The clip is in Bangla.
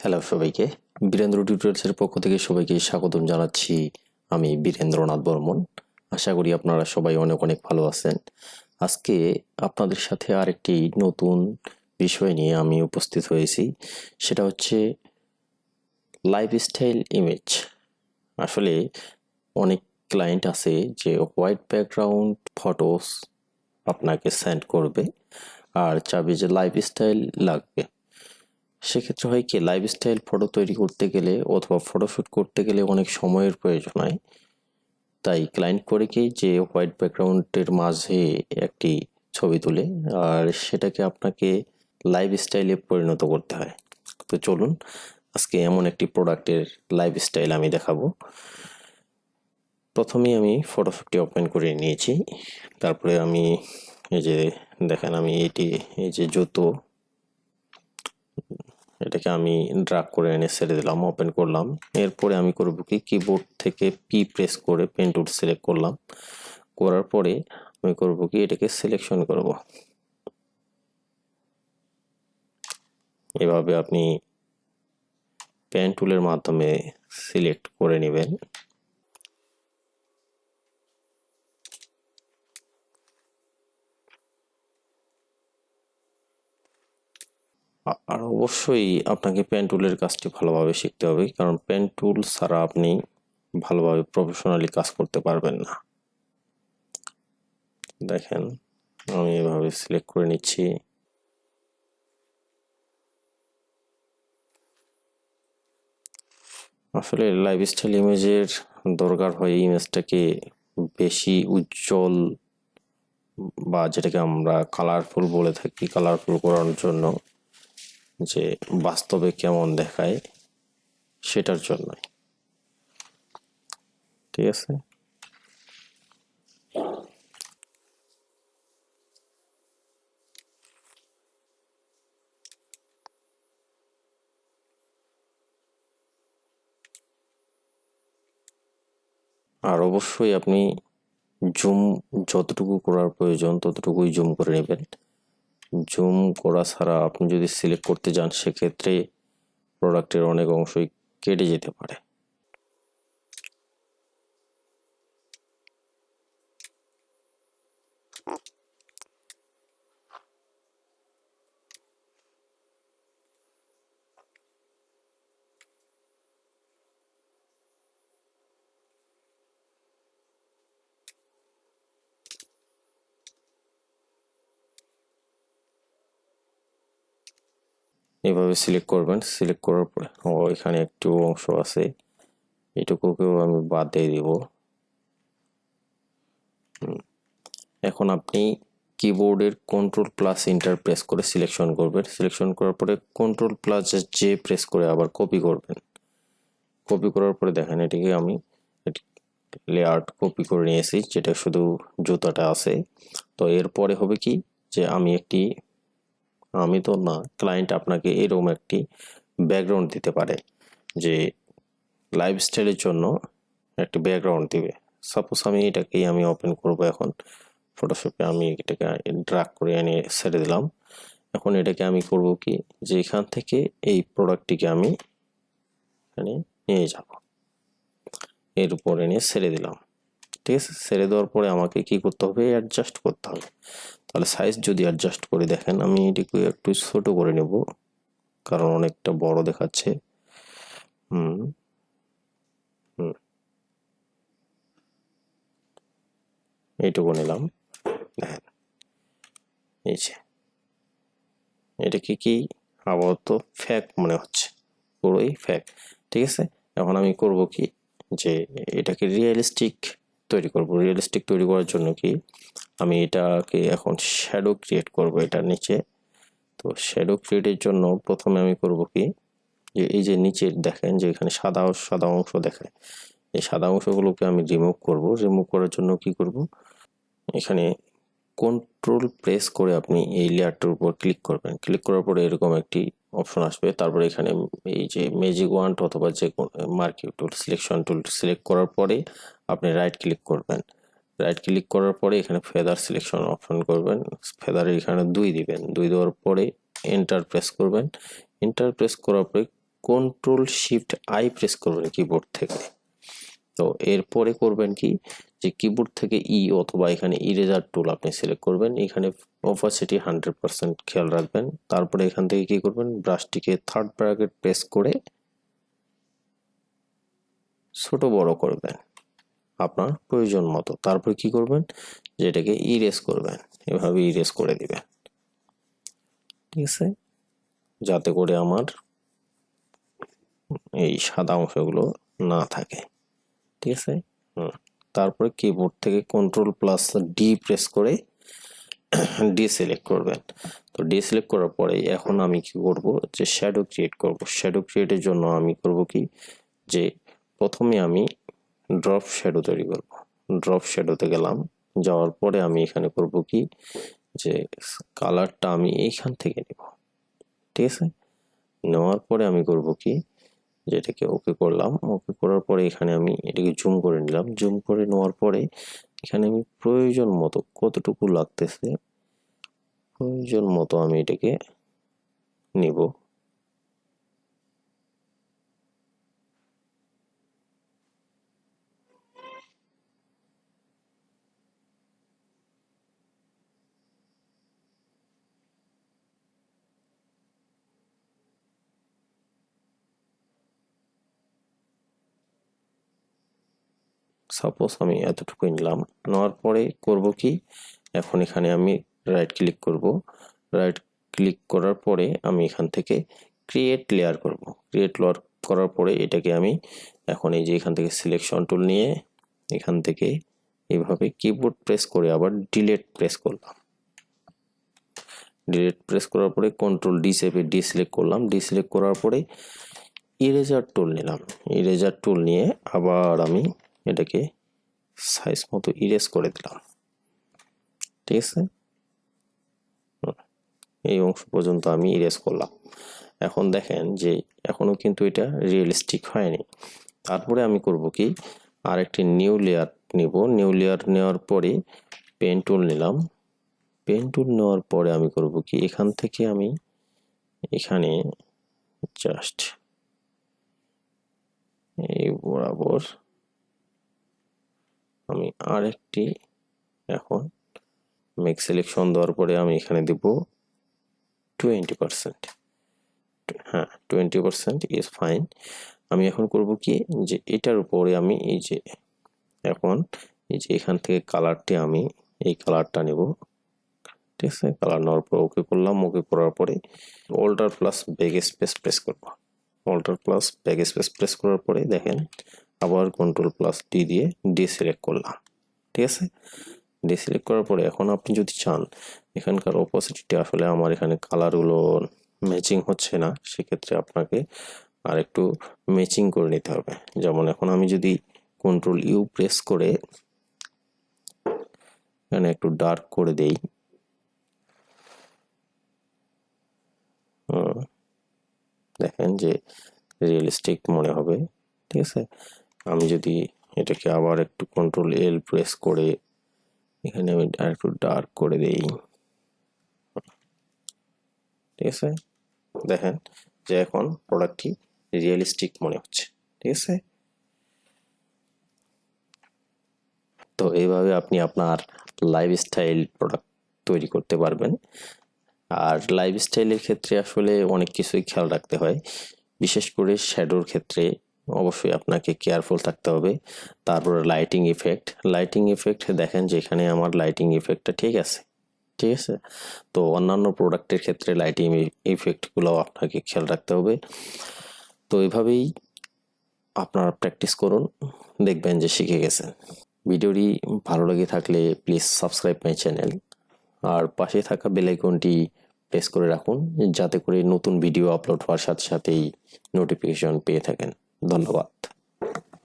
হ্যালো সবাইকে, বীরেন্দ্র টিউটোরিয়ালসের পক্ষ থেকে সবাইকে স্বাগতম জানাচ্ছি। আমি বীরেন্দ্রনাথ বর্মন। আশা করি আপনারা সবাই অনেক অনেক ভালো আছেন। আজকে আপনাদের সাথে আরেকটি নতুন বিষয় নিয়ে আমি উপস্থিত হয়েছি। সেটা হচ্ছে লাইফস্টাইল ইমেজ। আসলে অনেক ক্লায়েন্ট আছে যে হোয়াইট ব্যাকগ্রাউন্ড ফটোস আপনাকে সেন্ড করবে আর চাবে যে লাইফস্টাইল লাগবে। সেক্ষেত্রে হয় কি, লাইফস্টাইল ফটো তৈরি করতে গেলে অথবা ফটোশ্যুট করতে গেলে অনেক সময়ের প্রয়োজন হয়। তাই ক্লায়েন্ট করে কি যে হোয়াইট ব্যাকগ্রাউন্ডের মাঝে একটি ছবি তুলে আর সেটাকে আপনাকে লাইফস্টাইলে পরিণত করতে হয়। তো চলুন আজকে এমন একটি প্রোডাক্টের লাইফস্টাইল আমি দেখাবো। প্রথমেই আমি ফটোশপটি ওপেন করে নিয়েছি। তারপরে আমি এই যে দেখেন, আমি এই যে জুতো, এটাকে আমি ড্রাগ করে এনে ছেড়ে দিলাম, ওপেন করলাম। এরপরে আমি করব কি, কিবোর্ড থেকে পি প্রেস করে পেন টুল সিলেক্ট করলাম। করার পরে আমি করব কি, এটাকে সিলেকশন করব। এভাবে আপনি পেন টুলের মাধ্যমে সিলেক্ট করে নেবেন। আর অবশ্যই আপনাকে পেন টুলের কাজটি ভালোভাবে শিখতে হবে, কারণ পেন টুল ছাড়া আপনি ভালোভাবে প্রফেশনালি কাজ করতে পারবেন না। দেখেন, আমি এভাবে সিলেক্ট করে নিচ্ছি। আসলে লাইফস্টাইল ইমেজের দরকার হয় ইমেজটাকে বেশি উজ্জ্বল বা যেটাকে আমরা কালারফুল বলে থাকি, কালারফুল করার জন্য, যে বাস্তবে কেমন দেখায় সেটার জন্য। ঠিক আছে, আর অবশ্যই আপনি জুম যতটুকু করার প্রয়োজন ততটুকুই জুম করে নেবেন। জুম করা ছাড়া আপনি যদি সিলেক্ট করতে যান সেক্ষেত্রে প্রোডাক্টের অনেক অংশই কেটে যেতে পারে। এভাবে সিলেক্ট করবেন। সিলেক্ট করার পরে এখানে একটু অংশ আছে, এটুকুকেও আমি বাদ দিয়ে দিব। এখন আপনি কিবোর্ডের কন্ট্রোল প্লাস এন্টার প্রেস করে সিলেকশন করবেন। সিলেকশন করার পরে কন্ট্রোল প্লাস জে প্রেস করে আবার কপি করবেন। কপি করার পরে দেখেন, এটিকে আমি লেআউট কপি করে নিয়েছি, যেটা শুধু জুতাটা আছে। তো এরপরে হবে কি, যে আমি তো না, ক্লায়েন্ট আপনাকে এরকম একটি ব্যাকগ্রাউন্ড দিতে পারে, যে লাইফস্টাইলের জন্য একটি ব্যাকগ্রাউন্ড দিবে। সাপোজ এটাকেই আমি ওপেন করব। এখন ফটোশপে আমি এটাকে ড্রাগ করে এনে ছেড়ে দিলাম। এখন এটাকে আমি করব কি, যে এখান থেকে এই প্রোডাক্টটিকে আমি এখানে নিয়ে যাব, এর উপর এনে ছেড়ে দিলাম। ঠিক আছে, ছেড়ে দেওয়ার পরে আমাকে কি করতে হবে, অ্যাডজাস্ট করতে হবে। তাহলে সাইজ যদি অ্যাডজাস্ট করে দেখেন, আমি এটিকে একটু ছোট করে নেব কারণ অনেকটা বড় দেখাচ্ছে। হুম হুম এইটুকু নিলাম। দেখেন, এই যে এটাকে কি আপাতত ফ্যাক মনে হচ্ছে, পুরোই ফ্যাক। ঠিক আছে, এখন আমি করব কি, যে এটাকে রিয়েলিস্টিক তৈরি করব। রিয়েলিস্টিক তৈরি করার জন্য কি, আমি এটাকে এখন শ্যাডো ক্রিয়েট করব এটার নিচে। তো শ্যাডো ক্রিয়েটের জন্য প্রথমে আমি করব কি, যে এই যে নিচে দেখেন যে এখানে সাদা সাদা অংশ দেখায়, এই সাদা অংশগুলোকে আমি রিমুভ করব। রিমুভ করার জন্য কি করব, এখানে কন্ট্রোল প্রেস করে আপনি এই লেয়ারটার উপর ক্লিক করবেন। ক্লিক করার পরে এরকম একটি অপশন আসবে। তারপরে এখানে এই যে ম্যাজিক ওয়ান্ড অথবা যে মার্কিং টুল, সিলেকশন টুল সিলেক্ট করার পরে আপনি রাইট ক্লিক করবেন। রাইট ক্লিক করার পরে এখানে ফেদার সিলেকশন অপশন করবেন। ফেদারের এখানে 2 দিবেন। 2 দেওয়ার পরে এন্টার প্রেস করবেন। এন্টার প্রেস করার পরে কন্ট্রোল শিফট আই প্রেস করবেন কিবোর্ড থেকে। তো এরপরে করবেন কি, যে কিবোর্ড থেকে ই অথবা এখানে ইরেজার টুল আপনি সিলেক্ট করবেন, এখানে অপাসিটি 100% খেয়াল রাখবেন। তারপরে এখান থেকে কি করবেন, ব্রাশটিকে থার্ড ব্র্যাকেট প্রেস করে ছোট বড় করবেন আপনার প্রয়োজন মতো। তারপরে কি করবেন, যে এটাকে ইরেজ করবেন, এভাবে ইরেজ করে দিবেন, ঠিক আছে, যাতে করে আমার এই সাদা অংশগুলো না থাকে, ঠিক আছে। তারপরে কিবোর্ড থেকে কন্ট্রোল প্লাস ডি প্রেস করে ডি সিলেক্ট করবেন। তো ডি সিলেক্ট করার পরে এখন আমি কি করব, যে শ্যাডো ক্রিয়েট করব। শ্যাডো ক্রিয়েটের জন্য আমি করব কি, যে প্রথমে আমি ড্রপ শ্যাডো তৈরি করব। ড্রপ শ্যাডোতে গেলাম, যাওয়ার পরে আমি এখানে করব কি, যে কালারটা আমি এইখান থেকে নেব, ঠিক আছে। নেওয়ার পরে আমি করব কি, যেটাকে ওকে করলাম। ওকে করার পরে এখানে আমি এটাকে জুম করে নিলাম। জুম করে নেওয়ার পরে এখানে আমি প্রয়োজন মতো কতটুকু লাগতেছে প্রয়োজন মতো আমি এটাকে নিব। সাপোজ আমি এতটুকু নিলাম। নেওয়ার পরে করব কি, এখন এখানে আমি রাইট ক্লিক করব। রাইট ক্লিক করার পরে আমি এখান থেকে ক্রিয়েট লেয়ার করব। ক্রিয়েট লেয়ার করার পরে এটাকে আমি এখন এই যে এখান থেকে সিলেকশন টুল নিয়ে এখান থেকে এইভাবে কিবোর্ড প্রেস করে আবার ডিলিট প্রেস করলাম। ডিলিট প্রেস করার পরে কন্ট্রোল ডি চেপে ডি সিলেক্ট করলাম। ডি সিলেক্ট করার পরে ইরেজার টুল নিলাম। ইরেজার টুল নিয়ে আবার আমি এটাকে সাইজ মতো ইরেজ করে দিলাম, ঠিক আছে। এই অংশ পর্যন্ত আমি ইরেজ করলাম। এখন দেখেন যে এখনো কিন্তু এটা রিয়েলিস্টিক হয়নি। তারপরে আমি করব কি, আরেকটি নিউ লেয়ার নিব। নিউ লেয়ার নেওয়ার পরে পেন টুল নিলাম। পেন টুল নেওয়ার পরে আমি করব কি, এখান থেকে আমি এখানে জাস্ট এই বরাবর আমি আরেকটি এখন মেক সিলেকশন দেওয়ার পরে আমি এখানে দেব 20%। হ্যাঁ, 20% ইজ ফাইন। আমি এখন করব কি, যে এটার উপরে আমি এই যে এখন এই যে এখান থেকে কালারটি আমি এই কালারটা নেব, ঠিক আছে। কালার নেওয়ার পর ওকে করলাম। ওকে করার পরে alt plus back space press করব। Alt plus back space press করার পরে দেখেন আবার কন্ট্রোল প্লাস ডি দিয়ে ডি সিলেক্ট করলাম, ঠিক আছে। ডি সিলেক্ট করার পরে এখন আপনি যদি চান, এখানকার অপোজিটটি আসলে আমার এখানে কালারগুলো ম্যাচিং হচ্ছে না, সেক্ষেত্রে আপনাকে আর একটু ম্যাচিং করে নিতে হবে। যেমন এখন আমি যদি কন্ট্রোল ইউ প্রেস করে এখানে একটু ডার্ক করে দেই, দেখেন যে রিয়েলিস্টিক মনে হবে, ঠিক আছে। আমি যদি এটাকে আবার একটু কন্ট্রোল এল প্রেস করে এখানে আমি একটু ডার্ক করে দেই, ঠিক আছে। দেখেন যে এখন প্রোডাক্টটি রিয়েলিস্টিক মনে হচ্ছে, ঠিক আছে। তো এইভাবে আপনি আপনার লাইফস্টাইল প্রোডাক্ট তৈরি করতে পারবেন। আর লাইফস্টাইলের ক্ষেত্রে আসলে অনেক কিছুই খেয়াল রাখতে হয়, বিশেষ করে শ্যাডোর ক্ষেত্রে অবশ্যই আপনাকে কেয়ারফুল থাকতে হবে। তারপরে লাইটিং ইফেক্ট দেখেন যে এখানে আমার লাইটিং ইফেক্টটা ঠিক আছে, ঠিক আছে। তো অন্যান্য প্রোডাক্টের ক্ষেত্রে লাইটিং ইফেক্টগুলো আপনাকে খেয়াল রাখতে হবে। তো এইভাবেই আপনারা প্র্যাকটিস করুন, দেখবেন যে শিখে গেছেন। ভিডিওটি ভালো লেগে থাকলে প্লিজ সাবস্ক্রাইব মাই চ্যানেল, আর পাশে থাকা বেল আইকনটি প্রেস করে রাখুন, যাতে করে নতুন ভিডিও আপলোড হওয়ার সাথে সাথেই নোটিফিকেশন পেয়ে থাকেন। ধন্যবাদ।